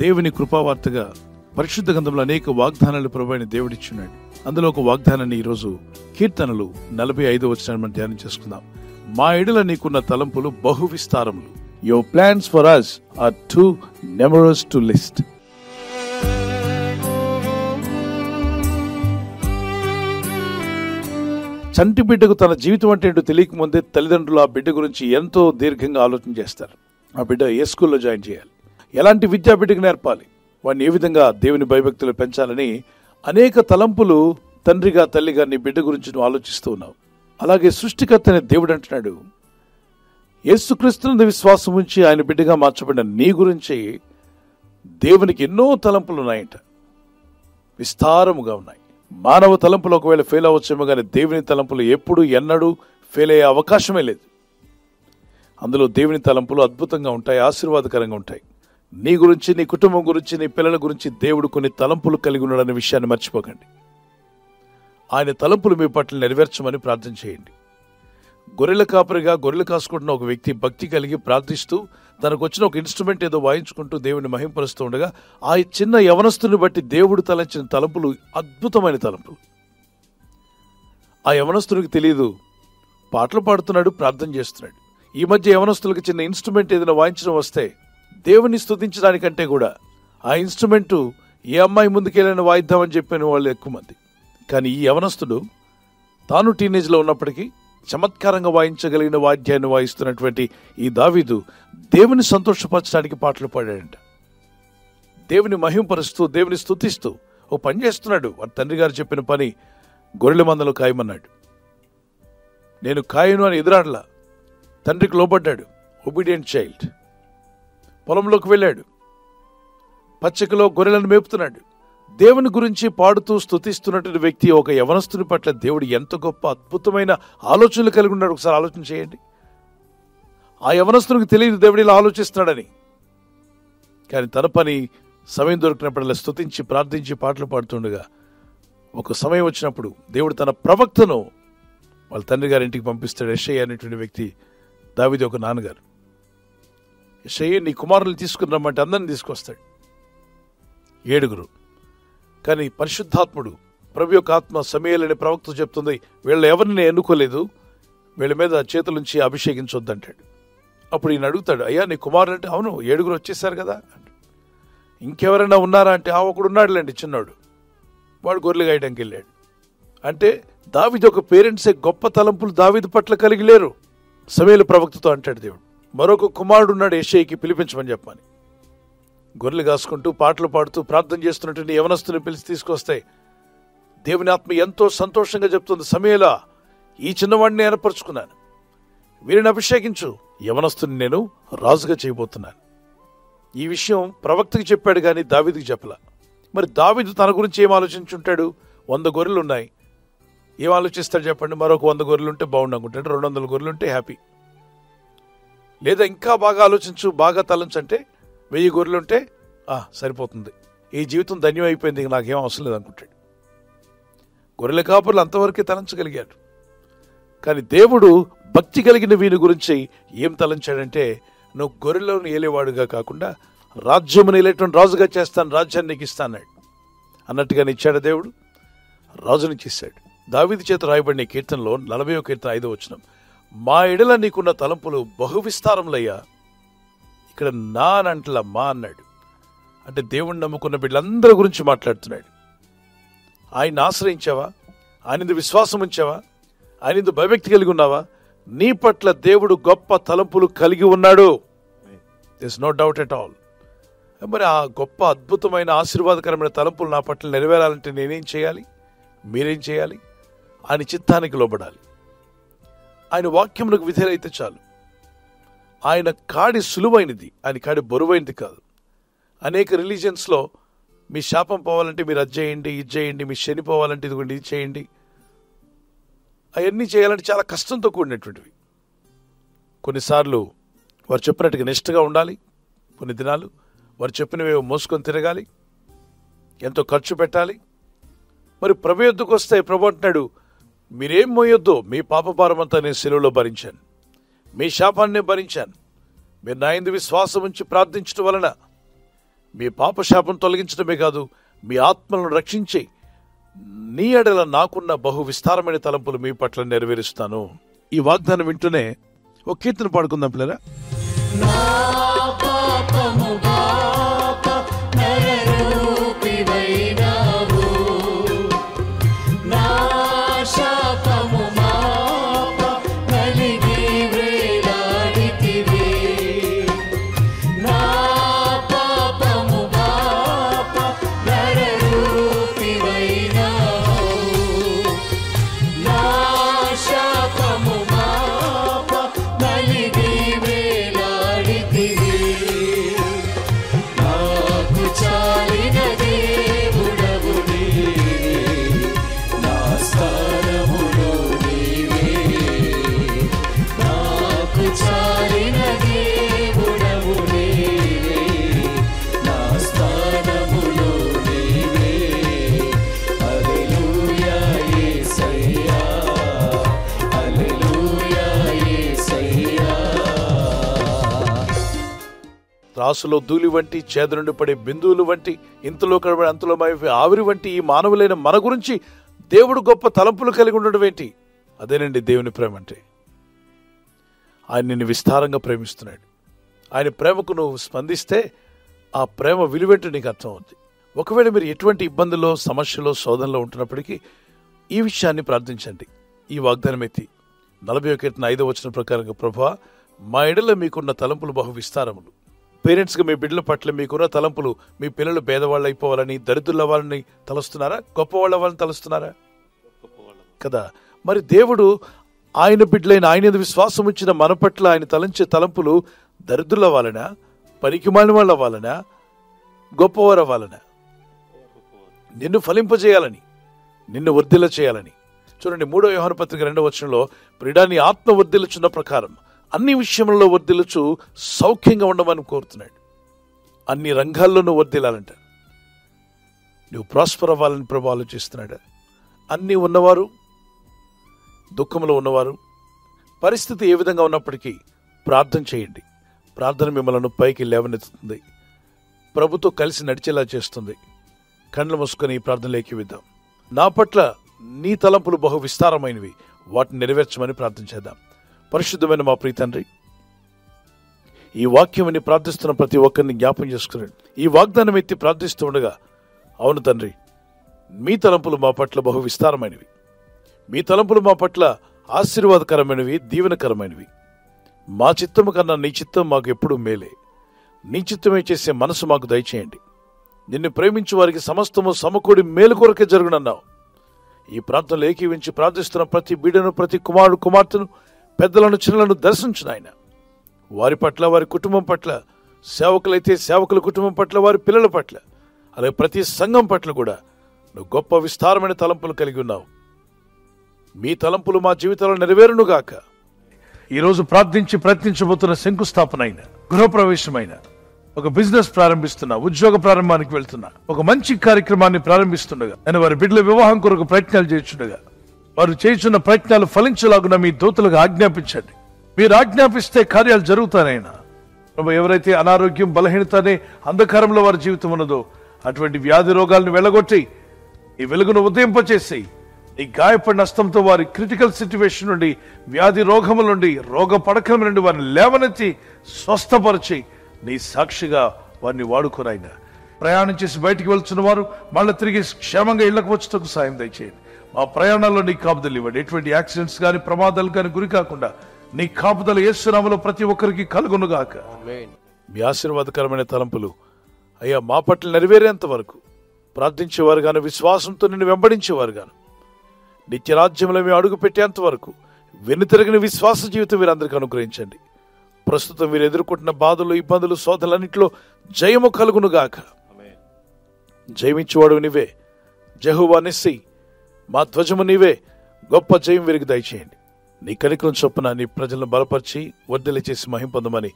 దేవుని కృపావార్తగా పరిశుద్ధ గ్రంథంలో అనేక వాగ్దానాలు ప్రభువైన దేవుడిచ్చున్నాడు. అందులో ఒక వాగ్దానాన్ని ఈరోజు కీర్తనలు 45వ వచనాన్ని మనం ధ్యానం చేసుకుందాం. మా ఎడల నీకున్న తలంపులు బహు విస్తారములు. Your plans for us are too numerous to list. చంటి బిడ్డకు తన జీవితం అంటే ఏంటో తెలియక ముందే తల్లిదండ్రులు ఆ బిడ్డ గురించి ఎంతో దీర్ఘంగా ఆలోచన చేస్తారు. ఆ బిడ్డ ఏ స్కూల్లో జాయిన్ చేయాలి, ఎలాంటి విద్యా బిడ్డకు నేర్పాలి, వాడిని ఏ విధంగా దేవుని భయభక్తులు పెంచాలని అనేక తలంపులు తండ్రిగా తల్లిగా నీ బిడ్డ గురించి నువ్వు ఆలోచిస్తూ ఉన్నావు. అలాగే సృష్టికర్త అనే దేవుడు అంటున్నాడు, యేసుక్రీస్తునందు విశ్వాసం ఉంచి ఆయన బిడ్డగా మార్చబడిన నీ గురించి దేవునికి ఎన్నో తలంపులు ఉన్నాయంట, విస్తారముగా ఉన్నాయి. మానవ తలంపులు ఒకవేళ ఫెయిల్ అవ్వచ్చేమో కానీ దేవుని తలంపులు ఎప్పుడు ఎన్నడూ ఫెయిల్ అయ్యే అవకాశమే లేదు. అందులో దేవుని తలంపులు అద్భుతంగా ఉంటాయి, ఆశీర్వాదకరంగా ఉంటాయి. నీ గురించి, నీ కుటుంబం గురించి, నీ పిల్లల గురించి దేవుడు కొన్ని తలంపులు కలిగి ఉన్నాడనే విషయాన్ని మర్చిపోకండి. ఆయన తలంపులు మీ పట్ల నెరవేర్చమని ప్రార్థన చేయండి. గొర్రెల కాపరిగా గొర్రెలు కాసుకుంటున్న ఒక వ్యక్తి భక్తి కలిగి ప్రార్థిస్తూ తనకు వచ్చిన ఒక ఇన్స్ట్రుమెంట్ ఏదో వాయించుకుంటూ దేవుని మహింపరుస్తూ ఉండగా ఆ చిన్న యవనస్తుని బట్టి దేవుడు తలంచిన తలంపులు అద్భుతమైన తలంపులు. ఆ యవనస్తునికి తెలియదు, పాటలు పాడుతున్నాడు, ప్రార్థన చేస్తున్నాడు. ఈ మధ్య యవనస్తులకు చిన్న ఇన్స్ట్రుమెంట్ ఏదైనా వాయించడం వస్తే దేవుని స్తుతించడానికంటే కూడా ఆ ఇన్స్ట్రుమెంటు ఏ అమ్మాయి ముందుకెళ్ళిన వాయిద్దామని చెప్పిన వాళ్ళు ఎక్కువ మంది. కానీ ఈ యవనస్తుడు తాను టీనేజ్లో ఉన్నప్పటికీ చమత్కారంగా వాయించగలిగిన వాద్యాన్ని వాయిస్తున్నటువంటి ఈ దావీదు దేవుని సంతోషపరచడానికి పాటలు పాడాడంట. దేవుని మహింపరుస్తూ, దేవుని స్తుతిస్తూ ఓ పని చేస్తున్నాడు. వారి తండ్రి గారు చెప్పిన పని గొర్రెల మందలు కాయమన్నాడు. నేను కాయను అని ఎదురాడలా. తండ్రికి లోబడ్డాడు, ఒబీడియంట్ చైల్డ్. పొలంలోకి వెళ్ళాడు, పచ్చికలో గొర్రెలను మేపుతున్నాడు. దేవుని గురించి పాడుతూ స్తుతిస్తున్నటువంటి వ్యక్తి ఒక యవనస్తుని పట్ల దేవుడు ఎంత గొప్ప అద్భుతమైన ఆలోచనలు కలిగి ఉన్నాడు. ఒకసారి ఆలోచన చేయండి. ఆ యవనస్తునికి తెలియదు దేవుడు ఇలా ఆలోచిస్తున్నాడని. కానీ తన పని సమయం దొరికినప్పుడల్లా స్తుతించి ప్రార్థించి పాటలు పాడుతుండగా ఒక సమయం వచ్చినప్పుడు దేవుడు తన ప్రవక్తను వాళ్ళ తండ్రి గారి ఇంటికి పంపిస్తాడు. యెషయా అనేటువంటి వ్యక్తి దావీదు ఒక నాన్నగారు. యెషయా నీ కుమారులు తీసుకుని రమ్మంటే అందరిని తీసుకొస్తాడు, 7. కానీ పరిశుద్ధాత్ముడు ప్రభు యొక్క ఆత్మ సమూయేలు అనే ప్రవక్త చెప్తుంది, వీళ్ళ ఎవరిని ఎన్నుకోలేదు, వీళ్ళ మీద చేతులుంచి అభిషేకించొద్దంటాడు. అప్పుడు ఈయన అడుగుతాడు, అయ్యా నీ కుమారులు అంటే, అవును 7 వచ్చేసారు కదా. ఇంకెవరైనా ఉన్నారా అంటే, ఒకడు ఉన్నాడులేండి చిన్నాడు, వాడు గొర్రెలు గాయడానికి వెళ్ళాడు. అంటే దావీదు ఒక పేరెంట్సే గొప్ప తలంపులు దావీదు పట్ల కలిగి లేరు. సమూయేలు ప్రవక్తతో అంటాడు దేవుడు, మరొక కుమారుడు ఉన్నాడు యెషయాకి, పిలిపించమని చెప్పమని. గొర్రెలు కాసుకుంటూ పాటలు పాడుతూ ప్రార్థన చేస్తున్నటువంటి యవనస్తుని పిలిచి తీసుకొస్తే దేవుని ఆత్మ ఎంతో సంతోషంగా చెప్తుంది, సమూయేలా ఈ చిన్నవాడిని ఏర్పరచుకున్నాను, వీరిని అభిషేకించు, యవనస్తుని నేను రాజుగా చేయబోతున్నాను. ఈ విషయం ప్రవక్తకి చెప్పాడు కానీ దావీదుకి చెప్పలా. మరి దావీదు తన గురించి ఏం ఆలోచించుంటాడు? 100 గొర్రెలు ఉన్నాయి, ఏం ఆలోచిస్తాడు చెప్పండి? మరొక 100 గొర్రెలు ఉంటే బాగుండు అనుకుంటాడు, 200 గొర్రెలు ఉంటే హ్యాపీ. లేదా ఇంకా బాగా ఆలోచించు, బాగా తలంచంటే 1000 గొర్రెలుంటే సరిపోతుంది, ఈ జీవితం ధన్యం అయిపోయింది, నాకేం అవసరం లేదు అనుకుంటాడు. గొర్రెల కాపురులు అంతవరకే తలంచగలిగాడు. కానీ దేవుడు భక్తి కలిగిన వీని గురించి ఏం తలంచాడంటే, నువ్వు గొర్రెలను ఏలేవాడుగా కాకుండా రాజ్యమును ఏలేటువంటి రాజుగా చేస్తాను, రాజ్యాన్ని నీకు ఇస్తాను అన్నట్టుగా ఇచ్చాడు దేవుడు. రాజుని చేశాడు. దావీదు చేత రాయబడిన కీర్తనలో 40వ కీర్తన 5వ వచనం, మా ఎడల నీకున్న తలంపులు బహు విస్తారములయ్యా. ఇక్కడ నా అంటలా మా అన్నాడు. అంటే దేవుణ్ణి నమ్ముకున్న బిడ్డలందరి గురించి మాట్లాడుతున్నాడు. ఆయన ఆశ్రయించావా? ఆయన విశ్వాసం ఉంచావా? ఆయన భయభక్తి కలిగి ఉన్నావా? నీ పట్ల దేవుడు గొప్ప తలంపులు కలిగి ఉన్నాడు. This no doubt at all. మరి ఆ గొప్ప అద్భుతమైన ఆశీర్వాదకరమైన తలంపులు నా పట్ల నెరవేరాలంటే నేనేం చేయాలి? మీరేం చేయాలి? ఆయన చిత్తానికి లోబడాలి. ఆయన వాక్యములకు విధేయులైతే చాలు. ఆయన కాడి సులువైనది, ఆయన కాడి బరువైనది కాదు. అనేక రిలీజియన్స్లో మీ శాపం పోవాలంటే మీరు అది చేయండి, ఇది చేయండి, మీ శని పోవాలంటే ఇదిగోండి ఇది చేయండి, అవన్నీ చేయాలంటే చాలా కష్టంతో కూడినటువంటివి. కొన్నిసార్లు వారు చెప్పినట్టుగా నిష్ఠగా ఉండాలి, కొన్ని దినాలు వారు చెప్పినవి మోసుకొని తిరగాలి, ఎంతో ఖర్చు పెట్టాలి. మరి ప్రభు యొద్దకు వస్తే ప్రభు అంటున్నాడు, మీరేం మోయొద్దు, మీ పాపభారం అంతా నేను శిలువలో భరించాను, మీ శాపాన్ని భరించాను, మీరు నా యందు విశ్వాసం ఉంచి ప్రార్థించడం వలన మీ పాపశాపం తొలగించడమే కాదు, మీ ఆత్మలను రక్షించి నీ ఎడల నాకున్న బహు విస్తారమైన తలంపులు మీ పట్ల నెరవేరుస్తాను. ఈ వాగ్దానం వింటూనే ఒక కీర్తన పాడుకుందాం పిల్లరా. రాసులో ధూళి వంటి, చేద నుండి పడే బిందువులు వంటి, ఇంతలో కనబడే అంతలో ఆవిరి వంటి ఈ మానవులైన మన గురించి దేవుడు గొప్ప తలంపులు కలిగి ఉండడం ఏంటి? అదేనండి దేవుని ప్రేమ అంటే. ఆయన నిన్ను విస్తారంగా ప్రేమిస్తున్నాడు. ఆయన ప్రేమకు నువ్వు స్పందిస్తే ఆ ప్రేమ విలువేంటో నీకు అర్థం అవుతుంది. ఒకవేళ మీరు ఎటువంటి ఇబ్బందుల్లో, సమస్యలో, శోధనలో ఉంటున్నప్పటికీ ఈ విషయాన్ని ప్రార్థించండి. ఈ వాగ్దానం ఎత్తి 41:5 ప్రకారంగా, ప్రభువా, మా ఎడల మీకున్న తలంపులు బహు విస్తారములు. పేరెంట్స్గా మీ బిడ్డల పట్ల మీకున్న తలంపులు, మీ పిల్లలు పేదవాళ్ళు అయిపోవాలని, దరిద్రుల వాళ్ళని తలుస్తున్నారా? గొప్పవాళ్ళ వాళ్ళని తలుస్తున్నారా? కదా. మరి దేవుడు ఆయన బిడ్డలైన, ఆయన విశ్వాసం ఇచ్చిన మన పట్ల ఆయన తలంచే తలంపులు దరిద్రుల వాళ్ళన, పనికిమాలిన వాళ్ళ వాళ్ళన, గొప్పవార వాళ్ళన? నిన్ను ఫలింపజేయాలని, నిన్ను వర్ధిల్ల చేయాలని. చూడండి, 3వ యోహాను పత్రిక 2వ వచనంలో, ప్రియుడాని ఆత్మ వర్ధిల్లుచున్న ప్రకారం అన్ని విషయంలో వర్ధిల్లుచు సౌఖ్యంగా ఉండమని కోరుతున్నాడు. అన్ని రంగాల్లోనూ వర్ధిల్లాలంట. నువ్వు ప్రాస్పర్ అవ్వాలని ప్రభు ఆలోచిస్తున్నాడు. అన్నీ ఉన్నవారు, దుఃఖంలో ఉన్నవారు, పరిస్థితి ఏ విధంగా ఉన్నప్పటికీ ప్రార్థన చేయండి. ప్రార్థన మిమ్మల్ని పైకి లేవనెత్తుతుంది, ప్రభుతో కలిసి నడిచేలా చేస్తుంది. కళ్ళు మూసుకొని ప్రార్థనలోకి విద్దాం. నా పట్ల నీ తలంపులు బహు విస్తారమైనవి, వాటిని నెరవేర్చమని ప్రార్థన చేద్దాం. పరిశుద్ధమైన మా ప్రియ తండ్రి, ఈ వాక్యమని ప్రార్థిస్తున్న ప్రతి ఒక్కరిని జ్ఞాపం చేసుకున్నాడు. ఈ వాగ్దానం ఎత్తి ప్రార్థిస్తూ ఉండగా, అవును తండ్రి, మీ తలంపులు మా పట్ల బహు విస్తారమైనవి, మీ తలంపులు మా పట్ల ఆశీర్వాదకరమైనవి, దీవెనకరమైనవి. మా చిత్తము కన్నా నీ చిత్తం మాకు ఎప్పుడూ మేలే. నీ చిత్తమే చేసే మనసు మాకు దయచేయండి. నిన్ను ప్రేమించు వారికి సమస్తము సమకూడి మేలు కొరకే జరుగునన్నావు. ఈ ప్రార్థనలు ఏకీవించి ప్రార్థిస్తున్న ప్రతి బిడ్డను, ప్రతి కుమారుడు కుమార్తెను, పెద్దలను చిన్నలను దర్శించిన ఆయన, వారి పట్ల, వారి కుటుంబం పట్ల, సేవకులైతే సేవకుల కుటుంబం పట్ల, వారి పిల్లల పట్ల, అలాగే ప్రతి సంఘం పట్ల కూడా నువ్వు గొప్ప విస్తారమైన తలంపులు కలిగి ఉన్నావు. మీ తలంపులు మా జీవితంలో నెరవేరునుగాక. ఈరోజు ప్రార్థించి ప్రయత్నించబోతున్న శంకుస్థాపన అయిన, గృహప్రవేశమైన, ఒక బిజినెస్ ప్రారంభిస్తున్నా, ఉద్యోగ ప్రారంభానికి వెళ్తున్నా, ఒక మంచి కార్యక్రమాన్ని ప్రారంభిస్తుండగా, నేను వారి బిడ్డల వివాహం కొరకు ప్రయత్నాలు చేస్తుండగా, వారు చేస్తున్న ప్రయత్నాలు ఫలించలాగున మీ దూతలుగా ఆజ్ఞాపించండి. మీరు ఆజ్ఞాపిస్తే కార్యాలు జరుగుతానైనా. ప్రభు, ఎవరైతే అనారోగ్యం, బలహీనత అనే అంధకారంలో వారి జీవితం ఉన్నదో అటువంటి వ్యాధి రోగాలను వెళ్ళగొట్టి ఈ వెలుగును ఉదయింపచేసి, ఈ గాయపడిన హస్తంతో వారి క్రిటికల్ సిచ్యువేషన్ నుండి, వ్యాధి రోగముల నుండి, రోగ పడకల నుండి వారిని లేవనెత్తి స్వస్థపరిచి నీ సాక్షిగా వారిని వాడుకోనైనా. ప్రయాణం చేసి బయటికి వెళ్తున్న వారు మళ్ళీ తిరిగి క్షేమంగా ఇళ్లకు వచ్చేందుకు సాయం దయచేయండి. మా ప్రయాణాల్లో నీ కాపుదలు ఇవ్వండి. ఎటువంటి యాక్సిడెంట్స్ కానీ, ప్రమాదాలు కానీ గురి కాకుండా నీ కాపుదలు యేసు నామములో ప్రతి ఒక్కరికి కలుగునుగాక. మీ ఆశీర్వాదకరమైన తలంపులు అయ్యా మా పట్ల నెరవేరేంత వరకు ప్రార్థించేవారు గాను, విశ్వాసంతో నిన్ను వెంబడించేవారు గాను, నిత్యరాజ్యంలో మేము అడుగు పెట్టేంత వరకు వెనుతిరగిన విశ్వాస జీవితం వీరందరికీ అనుగ్రహించండి. ప్రస్తుతం వీరు ఎదుర్కొంటున్న బాధలు, ఇబ్బందులు, శోధనలన్నింటిలో జయము కలుగునుగాక. జయమిచ్చేవాడు నీవే, యెహోవా నిస్సి, మా ధ్వజము నీవే. గొప్ప జయం వీరికి దయచేయండి. నీ కనికరం చొప్పున నీ ప్రజలను బలపరిచి వర్ధిల్ల చేసి మహిమ పొందమని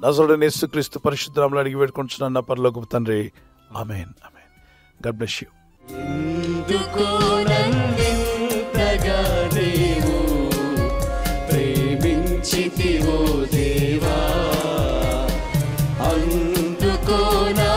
నజరుడైన యేసుక్రీస్తు పరిశుద్ధ నామములో అడిగి వేడుకొంచున్నాను నా పరలోకపు తండ్రి. Amen, amen. God bless you. దేవా అందుకో నా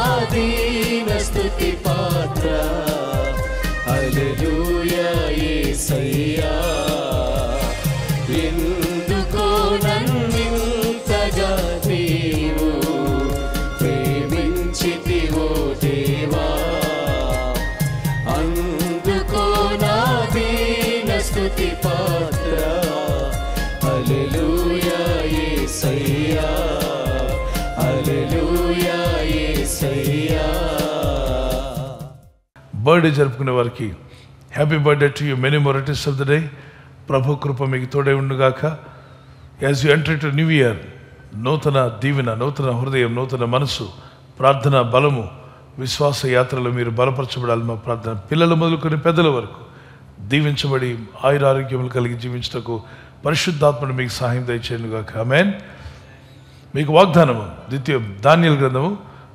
హల్లెలూయా యేసయ్యా. బర్త్డే జరుపుకునే వారికి happy birthday to you, many more returns of the day. ప్రభు కృప మీకు తోడై ఉండుగాక. As you enter to new year, నూతన దీవెన, నూతన హృదయం, నూతన మనసు, ప్రార్థన బలము, విశ్వాస యాత్రలో మీరు బలపరచబడాలి మా ప్రార్థన. పిల్లలు మొదలుకొని పెద్దల వరకు దీవించబడి ఆయురారోగ్యములు కలిగి జీవించటకు పరిశుద్ధాత్మను మీకు సహాయం దయచేయనుగాక. ఆమేన్. మీకు వాగ్దానము దానియేలు గ్రంథము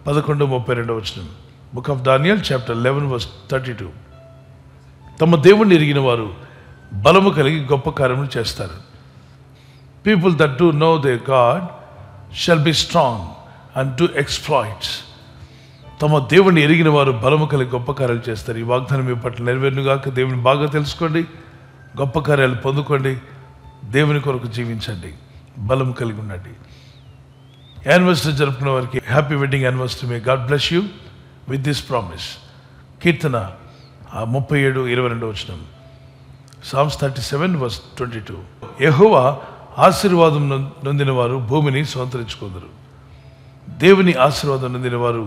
11:32. Book of Daniel chapter 11:32. తమ దేవుణ్ణి ఎరిగిన వారు బలము కలిగి గొప్ప కార్యములు చేస్తారు. People that do know their God shall be strong and do exploits. తమ దేవుణ్ణి ఎరిగిన వారు బలము కలిగి గొప్ప కార్యాలు చేస్తారు. ఈ వాగ్దానం మీ పట్ల నెరవేరునుగాక. దేవుని బాగా తెలుసుకోండి, గొప్ప కార్యాలు పొందుకోండి, దేవుని కొరకు జీవించండి, బలము కలిగి ఉండండి. యానివర్సరీ జరుపుకున్న వారికి happy wedding anniversary. May God bless you with this promise. Keerthana 37:22. Psalms 37:22. యెహోవా ఆశీర్వాదం నొందిన వారు భూమిని స్వతంత్రించుకుందరు. దేవుని ఆశీర్వాదం నొందిన వారు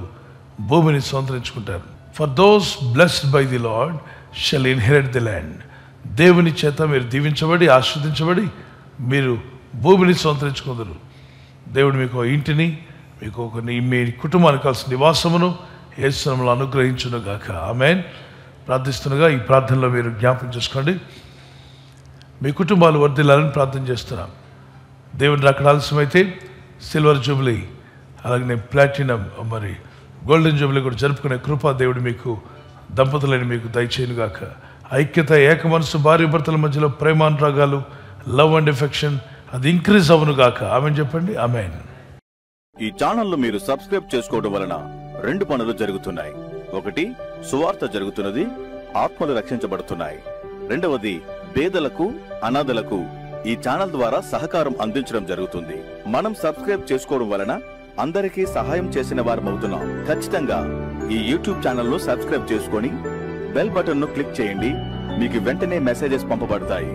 భూమిని స్వతంత్రించుకుంటారు. For those blessed by the lord shall inherit the land. దేవుని చేత మీరు దీవించబడి ఆశీర్వదించబడి మీరు భూమిని స్వతంత్రించుకుందరు. దేవుడు మీకు ఇంటిని, మీకు మీ కుటుంబానికి కావాల్సిన నివాసమును యేసు నామములో అనుగ్రహించును గాక. ఆమేన్. ప్రార్థిస్తుండగా ఈ ప్రార్థనలో మీరు జ్ఞాపకం చేసుకోండి. మీ కుటుంబాలు వర్ధిల్లాలని ప్రార్థన చేస్తున్నాం. దేవుని రాకడ ఆలస్యమైతే సిల్వర్ జూబ్లీ, అలాగే ప్లాటినం, మరి గోల్డెన్ జూబ్లీ కూడా జరుపుకునే కృపా దేవుడు మీకు, దంపతులని మీకు దయచేయునుగాక. ఐక్యత, ఏక మనసు, భార్య భర్తల మధ్యలో ప్రేమానురాగాలు, లవ్ అండ్ ఎఫెక్షన్ అది ఇంక్రీజ్ అవునుగాక. ఆమెన్ చెప్పండి. ఆమెన్. ఈ ఛానల్ను మీరు సబ్స్క్రైబ్ చేసుకోవడం వలన 2 పనులు జరుగుతున్నాయి. ఒకటి, సువార్త జరుగుతున్నది, ఆత్మలు రక్షించబడుతున్నాయి. రెండవది, పేదలకు, అనాథలకు ఈ ఛానల్ ద్వారా సహకారం అందించడం జరుగుతుంది. మనం సబ్స్క్రైబ్ చేసుకోవడం వలన అందరికీ సహాయం చేసిన వారమవుతున్నాం. ఖచ్చితంగా ఈ యూట్యూబ్ ఛానల్ను సబ్స్క్రైబ్ చేసుకొని బెల్ బటన్ను క్లిక్ చేయండి. మీకు వెంటనే మెసేజెస్ పంపబడతాయి.